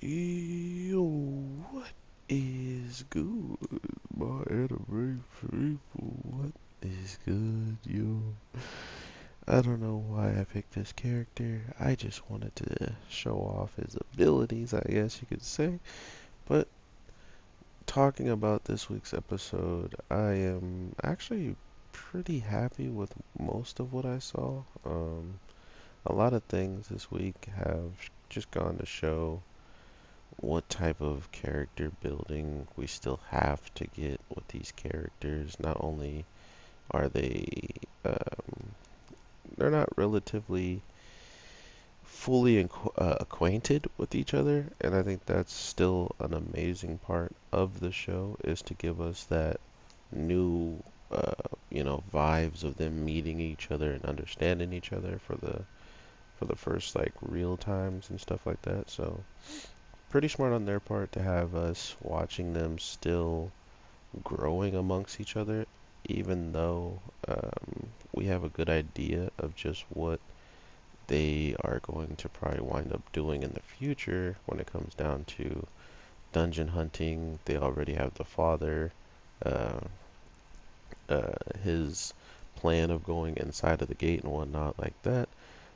Yo, what is good, my anime people? What is good, yo? I don't know why I picked this character. I just wanted to show off his abilities, I guess you could say. But talking about this week's episode, I am actually pretty happy with most of what I saw. A lot of things this week have just gone to show what type of character building we still have to get with these characters. Not only are um, they're not relatively fully acquainted with each other, and I think that's still an amazing part of the show is to give us that new, vibes of them meeting each other and understanding each other for the first like real times and stuff like that. So pretty smart on their part to have us watching them still growing amongst each other, even though we have a good idea of just what they are going to probably wind up doing in the future when it comes down to dungeon hunting. They already have the father, uh, his plan of going inside of the gate and whatnot like that.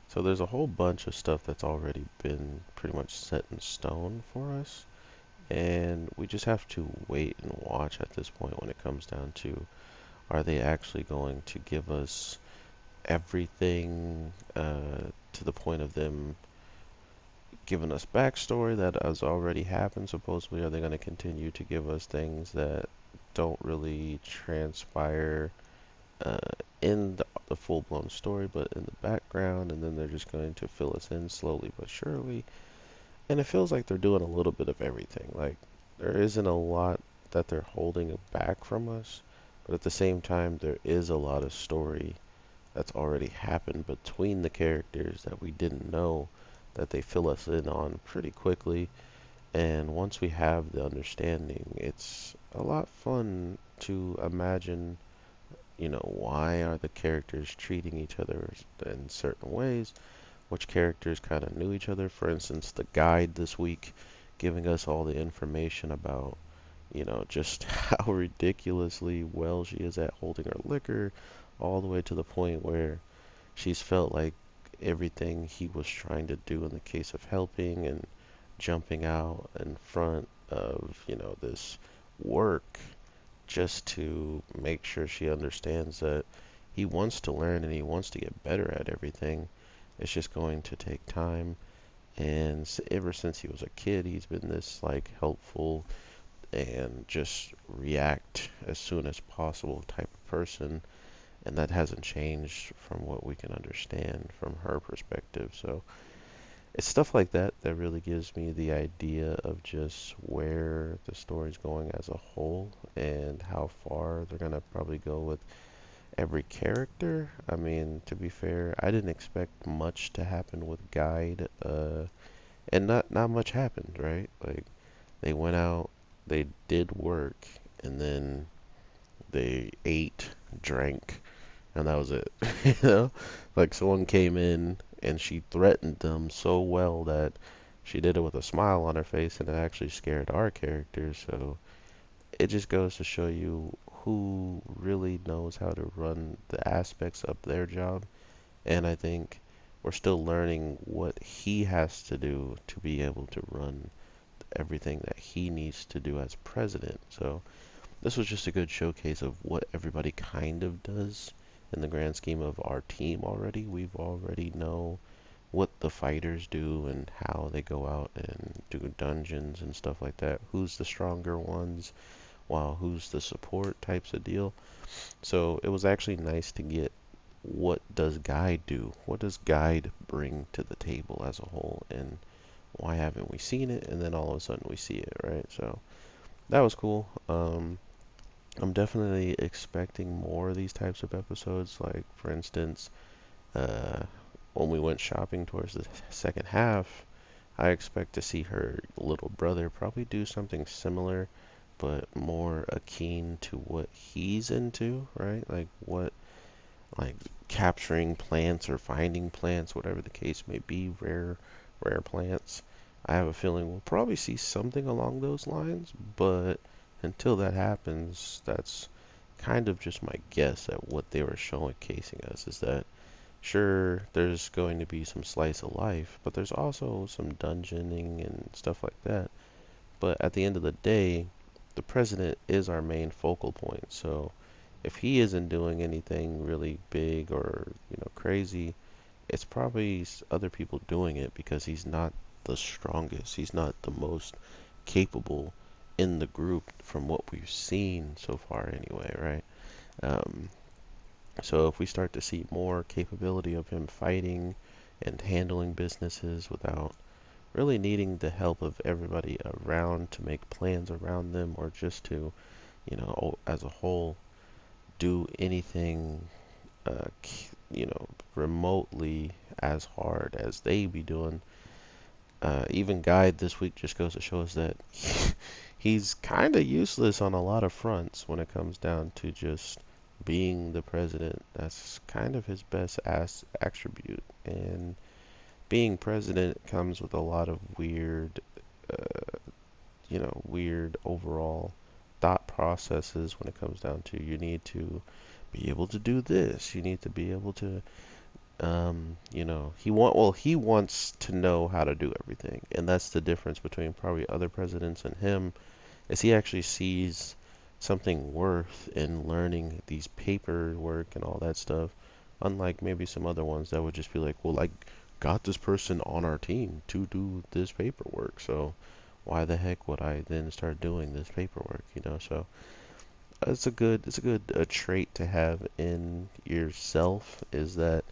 So there's a whole bunch of stuff that's already been pretty much set in stone for us. And we just have to wait and watch at this point when it comes down to are they actually going to give us everything to the point of them giving us backstory that has already happened, supposedly? Are they going to continue to give us things that don't really transpire uh, in the full-blown story, but in the background, and then they're just going to fill us in slowly but surely? And it feels like they're doing a little bit of everything. Like, there isn't a lot that they're holding back from us, but at the same time, there is a lot of story that's already happened between the characters that we didn't know that they fill us in on pretty quickly. And once we have the understanding, it's a lot fun to imagine, why are the characters treating each other in certain ways, which characters kind of knew each other. For instance, the guide this week giving us all the information about, just how ridiculously well she is at holding her liquor, all the way to the point where she's felt like everything he was trying to do in the case of helping and jumping out in front of, this work just to make sure she understands that he wants to learn and he wants to get better at everything. It's just going to take time. And ever since he was a kid, he's been this like helpful and just react as soon as possible type of person. And that hasn't changed from what we can understand from her perspective. So it's stuff like that that really gives me the idea of just where the story's going as a whole and how far they're gonna probably go with every character. I mean, to be fair, I didn't expect much to happen with Guide, and not much happened, right? Like they went out, they did work, and then they ate, drank, and that was it. you know, like someone came in and she threatened them so well that she did it with a smile on her face, and it actually scared our characters. So it just goes to show you who really knows how to run the aspects of their job. And I think we're still learning what he has to do to be able to run everything that he needs to do as president. So this was just a good showcase of what everybody kind of does in the grand scheme of our team already. We've already know what the fighters do and how they go out and do dungeons and stuff like that. Who's the stronger ones, while who's the support types of deal. So it was actually nice to get what does Guide do? What does Guide bring to the table as a whole? And why haven't we seen it? And then all of a sudden we see it, right? So that was cool. I'm definitely expecting more of these types of episodes. Like, for instance, uh, when we went shopping towards the second half, I expect to see her little brother probably do something similar, but more akin to what he's into, right? Like like capturing plants or finding plants, whatever the case may be, rare plants. I have a feeling we'll probably see something along those lines, but until that happens, that's kind of just my guess at what they were showcasing us is that sure, there's going to be some slice of life, but there's also some dungeoning and stuff like that. But at the end of the day, the president is our main focal point. So if he isn't doing anything really big or, crazy, it's probably other people doing it because he's not the strongest. He's not the most capable in the group from what we've seen so far anyway, right? Um, so if we start to see more capability of him fighting and handling businesses without really needing the help of everybody around to make plans around them or just to, as a whole, do anything, uh, remotely as hard as they be doing. Even Guide this week just goes to show us that he's kind of useless on a lot of fronts when it comes down to just being the president. That's kind of his best attribute. And being president comes with a lot of weird, weird overall thought processes when it comes down to you need to be able to do this. You need to be able to, he wants to know how to do everything, and that's the difference between probably other presidents and him. Is he actually sees something worth in learning these paperwork and all that stuff, unlike maybe some other ones that would just be like, well, I got this person on our team to do this paperwork, so why the heck would I then start doing this paperwork, So it's a good trait to have in yourself is that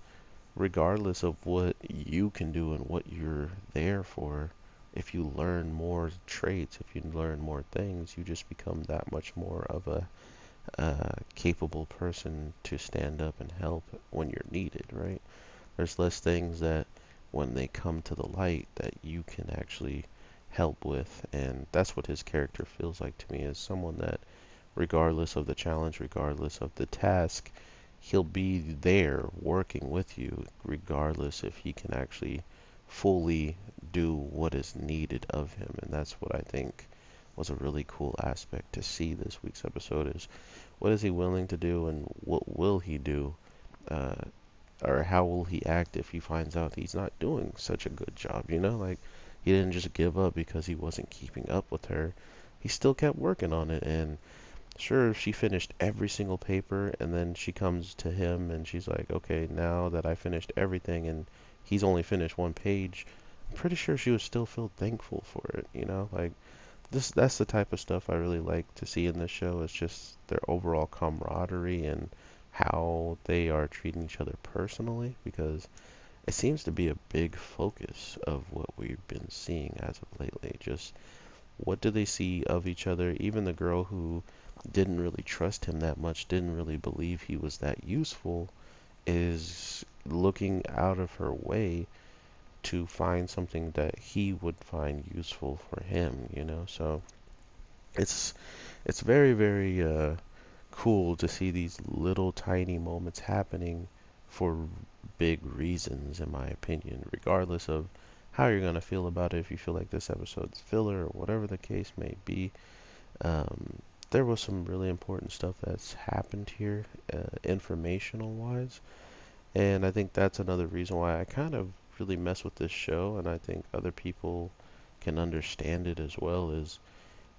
regardless of what you can do and what you're there for, if you learn more traits, if you learn more things, you just become that much more of a capable person to stand up and help when you're needed, right? There's less things that when they come to the light that you can actually help with, and that's what his character feels like to me, is someone that regardless of the challenge, regardless of the task, he'll be there working with you, regardless if he can actually fully do what is needed of him. And that's what I think was a really cool aspect to see this week's episode is what is he willing to do and what will he do, uh, or how will he act if he finds out he's not doing such a good job, Like, he didn't just give up because he wasn't keeping up with her. He still kept working on it, and sure, she finished every single paper, and then she comes to him and she's like, okay, now that I finished everything and he's only finished one page, I'm pretty sure she would still feel thankful for it. Like, that's the type of stuff I really like to see in this show. It's just their overall camaraderie and how they are treating each other personally, because it seems to be a big focus of what we've been seeing as of lately. Just what do they see of each other? Even the girl who didn't really trust him that much, didn't really believe he was that useful, is looking out of her way to find something that he would find useful for him. So it's it's very, very cool to see these little tiny moments happening for big reasons, in my opinion, regardless of how you're going to feel about it, if you feel like this episode's filler or whatever the case may be. Um, there was some really important stuff that's happened here, informational wise, and I think that's another reason why I kind of really mess with this show, and I think other people can understand it as well, is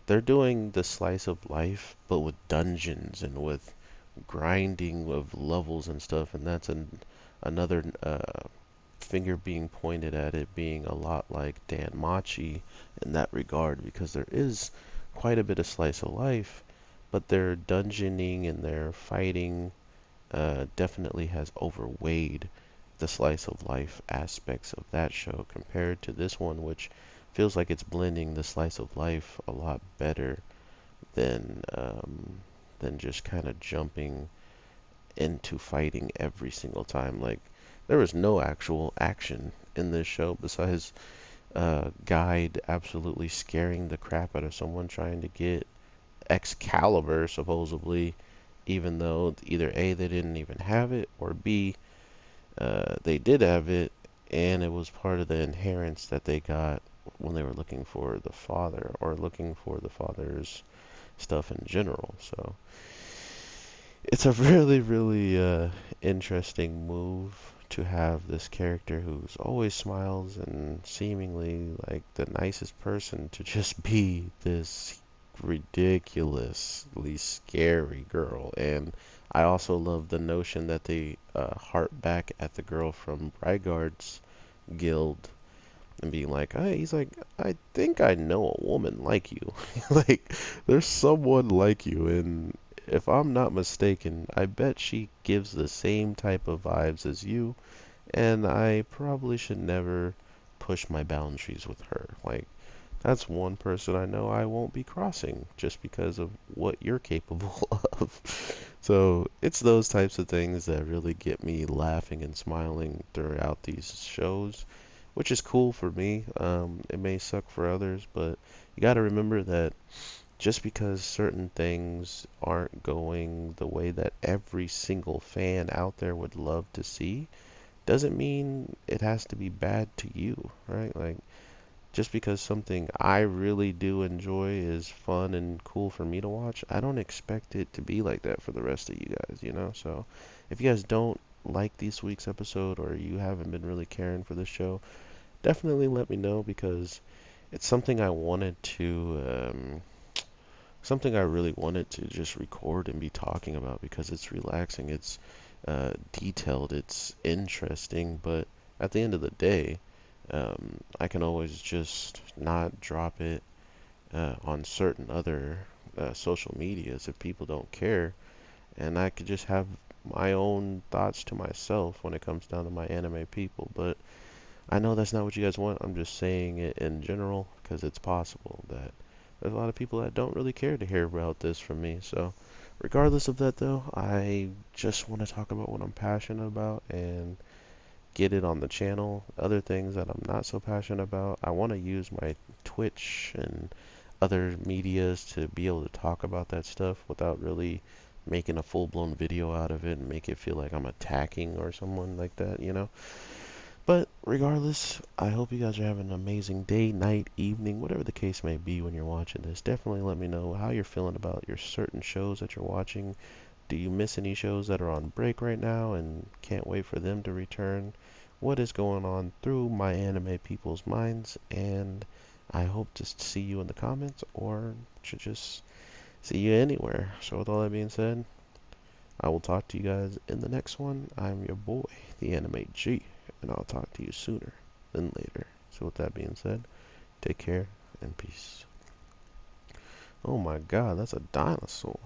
they're doing the slice of life, but with dungeons and with grinding of levels and stuff, and that's another finger being pointed at it being a lot like Dan Machi in that regard, because there is quite a bit of slice of life, but their dungeoning and their fighting definitely has overweighed the slice of life aspects of that show compared to this one, which feels like it's blending the slice of life a lot better than just kind of jumping into fighting every single time. Like, there was no actual action in this show besides Guide absolutely scaring the crap out of someone trying to get Excalibur, supposedly, even though either A, they didn't even have it, or B, they did have it, and it was part of the inheritance that they got when they were looking for the father or looking for the father's stuff in general. So it's a really, really interesting move to have this character who's always smiles and seemingly like the nicest person to just be this ridiculously scary girl. And I also love the notion that they harp back at the girl from Brygard's guild and being like, hey, he's like, I think I know a woman like you. Like, there's someone like you, and if I'm not mistaken, I bet she gives the same type of vibes as you, and I probably should never push my boundaries with her. Like, that's one person I know I won't be crossing just because of what you're capable of. So it's those types of things that really get me laughing and smiling throughout these shows, which is cool for me. It may suck for others, but you got to remember that just because certain things aren't going the way that every single fan out there would love to see, doesn't mean it has to be bad to you, right? Like, just because something I really do enjoy is fun and cool for me to watch, I don't expect it to be like that for the rest of you guys, you know? So if you guys don't like this week's episode or you haven't been really caring for the show, definitely let me know because it's something I wanted to, something I really wanted to just record and be talking about because it's relaxing, it's detailed, it's interesting, but at the end of the day, I can always just not drop it on certain other social medias if people don't care, and I could just have my own thoughts to myself when it comes down to my anime people. But I know that's not what you guys want. I'm just saying it in general because it's possible that there's a lot of people that don't really care to hear about this from me. So regardless of that though, I just want to talk about what I'm passionate about and get it on the channel. Other things that I'm not so passionate about, I want to use my Twitch and other medias to be able to talk about that stuff without really making a full-blown video out of it and make it feel like I'm attacking or someone like that, you know? But regardless, I hope you guys are having an amazing day, night, evening, whatever the case may be when you're watching this. Definitely let me know how you're feeling about your certain shows that you're watching. Do you miss any shows that are on break right now and can't wait for them to return? What is going on through my anime people's minds? And I hope to see you in the comments or to just see you anywhere. So with all that being said, I will talk to you guys in the next one. I'm your boy, the Anime G, and I'll talk to you sooner than later. So with that being said, take care and peace. Oh my god, that's a dinosaur.